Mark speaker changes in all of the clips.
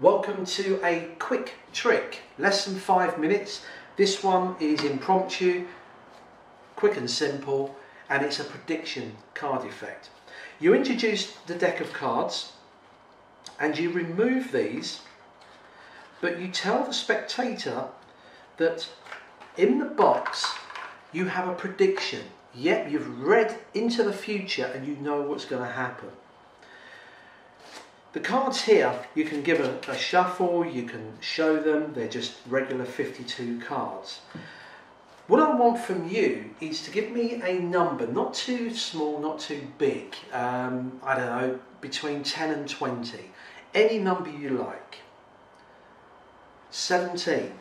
Speaker 1: Welcome to a quick trick, less than 5 minutes. This one is impromptu, quick and simple, and it's a prediction card effect. You introduce the deck of cards and you remove these, but you tell the spectator that in the box you have a prediction. Yep, you've read into the future and you know what's going to happen. The cards here, you can give a shuffle, you can show them, they're just regular 52 cards. What I want from you is to give me a number, not too small, not too big, I don't know, between 10 and 20, any number you like. 17.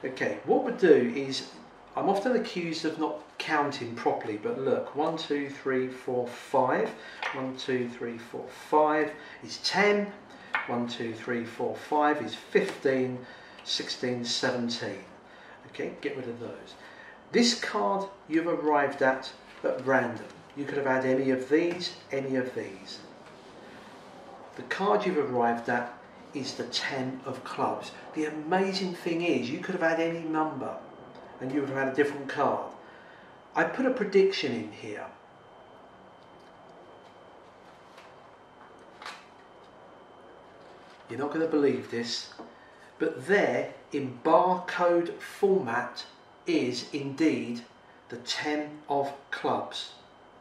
Speaker 1: Okay, what we'll do is, I'm often accused of not counting properly, but look, 1, 2, 3, 4, 5. 1, 2, 3, 4, 5 is 10. 1, 2, 3, 4, 5 is 15, 16, 17. Okay, get rid of those. This card you've arrived at random. You could have had any of these, any of these. The card you've arrived at is the 10 of clubs. The amazing thing is, you could have had any number and you would have had a different card. I put a prediction in here. You're not going to believe this, but there in barcode format is indeed the 10 of clubs.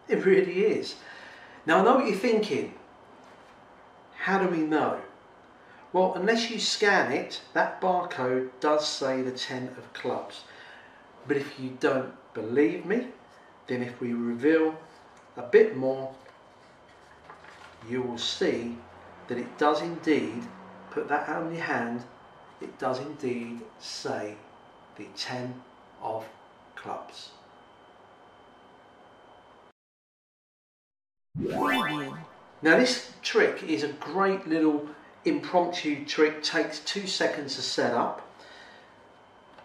Speaker 1: It really is. Now I know what you're thinking. How do we know? Well, unless you scan it, that barcode does say the 10 of clubs. But if you don't believe me, then if we reveal a bit more, you will see that it does indeed, put that on your hand, it does indeed say the 10 of clubs. Now this trick is a great little impromptu trick, takes 2 seconds to set up.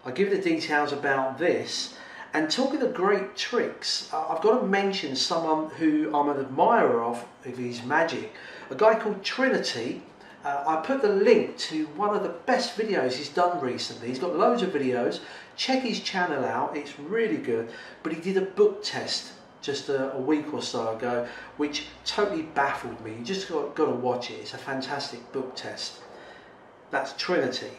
Speaker 1: I'll give you the details about this. And talking of great tricks, I've got to mention someone who I'm an admirer of his magic, a guy called Trinity. I put the link to one of the best videos he's done recently. He's got loads of videos. Check his channel out, it's really good. But he did a book test just a week or so ago, which totally baffled me. You just got to watch it. It's a fantastic book test. That's Trinity.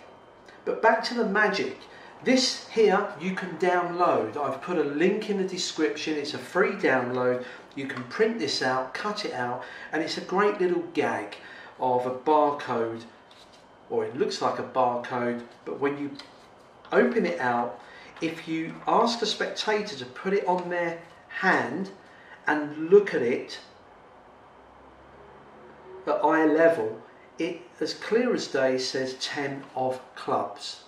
Speaker 1: But back to the magic. This here you can download. I've put a link in the description. It's a free download. You can print this out, cut it out, and it's a great little gag of a barcode, or it looks like a barcode, but when you open it out, if you ask the spectator to put it on their hand and look at it at eye level, it, as clear as day, says 10 of clubs.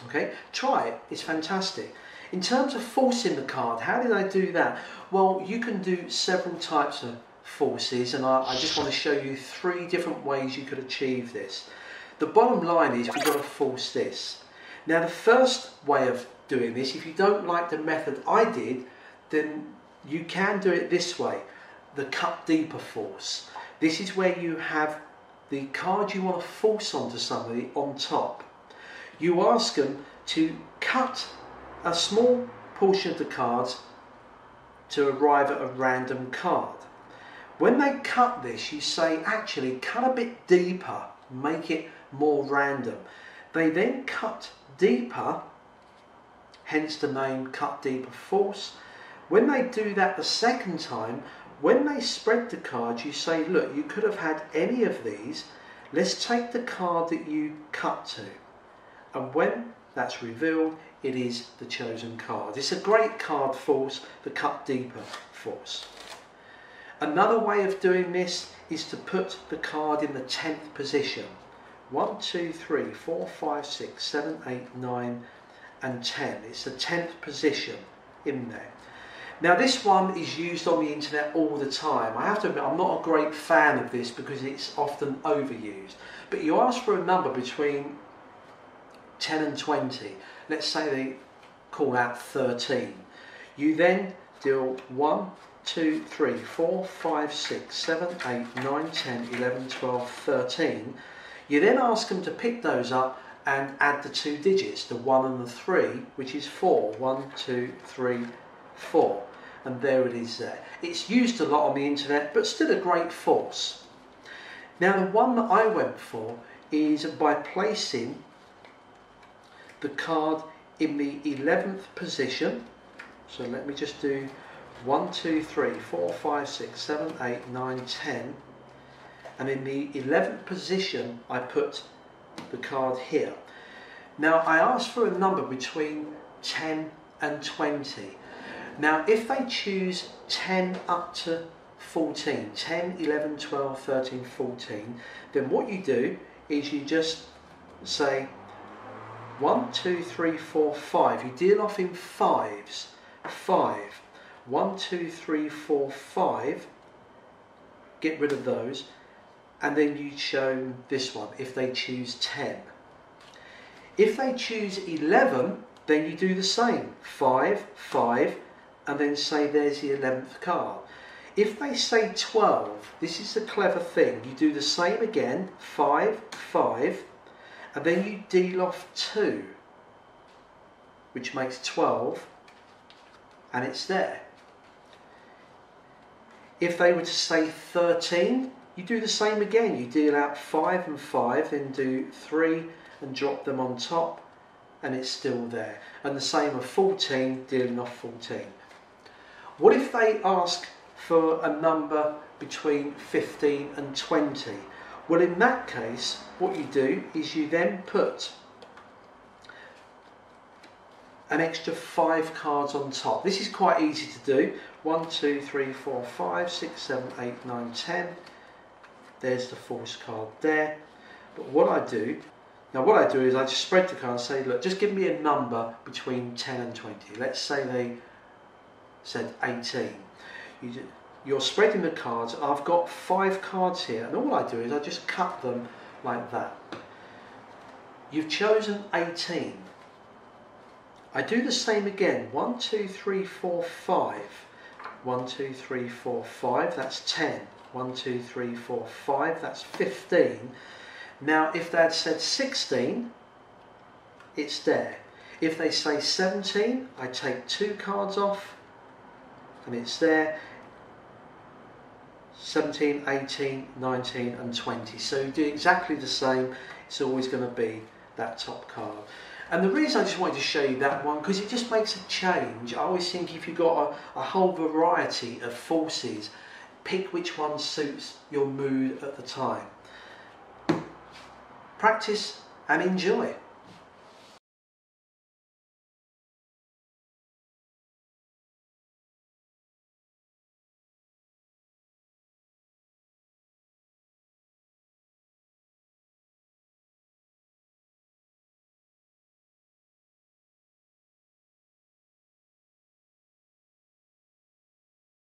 Speaker 1: Okay, try it, it's fantastic. In terms of forcing the card, how did I do that? Well, you can do several types of forces, and I just want to show you 3 different ways you could achieve this. The bottom line is we've got to force this. Now the first way of doing this, if you don't like the method I did, then you can do it this way, the cut deeper force. This is where you have the card you want to force onto somebody on top. You ask them to cut a small portion of the cards to arrive at a random card. When they cut this, you say, actually cut a bit deeper, make it more random. They then cut deeper, hence the name cut deeper force. When they do that the second time, when they spread the cards, you say, look, you could have had any of these. Let's take the card that you cut to. And when that's revealed, it is the chosen card. It's a great card force, the cut deeper force. Another way of doing this is to put the card in the 10th position. 1, 2, 3, 4, 5, 6, 7, 8, 9 and 10. It's the 10th position in there. Now this one is used on the internet all the time. I have to admit, I'm not a great fan of this because it's often overused. But you ask for a number between 10 and 20. Let's say they call out 13. You then deal 1, 2, 3, 4, 5, 6, 7, 8, 9, 10, 11, 12, 13. You then ask them to pick those up and add the 2 digits, the 1 and the 3, which is 4. 1, 2, 3, 4. And there it is there. It's used a lot on the internet, but still a great force. Now the one that I went for is by placing the card in the 11th position. So let me just do 1, 2, 3, 4, 5, 6, 7, 8, 9, 10. And in the 11th position, I put the card here. Now I asked for a number between 10 and 20. Now if they choose 10 up to 14, 10, 11, 12, 13, 14, then what you do is you just say 1, 2, 3, 4, 5. You deal off in 5s. 5. 1, 2, 3, 4, 5. Get rid of those. And then you show this one if they choose 10. If they choose 11, then you do the same. 5, 5, and then say there's the 11th card. If they say 12, this is the clever thing. You do the same again. 5, 5, and then you deal off 2, which makes 12, and it's there. If they were to say 13, you do the same again. You deal out 5 and 5, then do 3 and drop them on top, and it's still there. And the same of 14, dealing off 14. What if they ask for a number between 15 and 20? Well, in that case, what you do is you then put an extra 5 cards on top. This is quite easy to do. 1, 2, 3, 4, 5, 6, 7, 8, 9, 10. There's the false card there. But what I do is I just spread the card and say, look, just give me a number between 10 and 20. Let's say they said 18. You're spreading the cards. I've got 5 cards here, and all I do is I just cut them like that. You've chosen 18. I do the same again. 1, 2, 3, 4, 5. 1, 2, 3, 4, 5. That's 10. 1, 2, 3, 4, 5. That's 15. Now, if they had said 16, it's there. If they say 17, I take 2 cards off, and it's there. 17, 18, 19 and 20. So you do exactly the same. It's always going to be that top card. And the reason I just wanted to show you that one, because it just makes a change. I always think if you've got a whole variety of forces, pick which one suits your mood at the time. Practice and enjoy.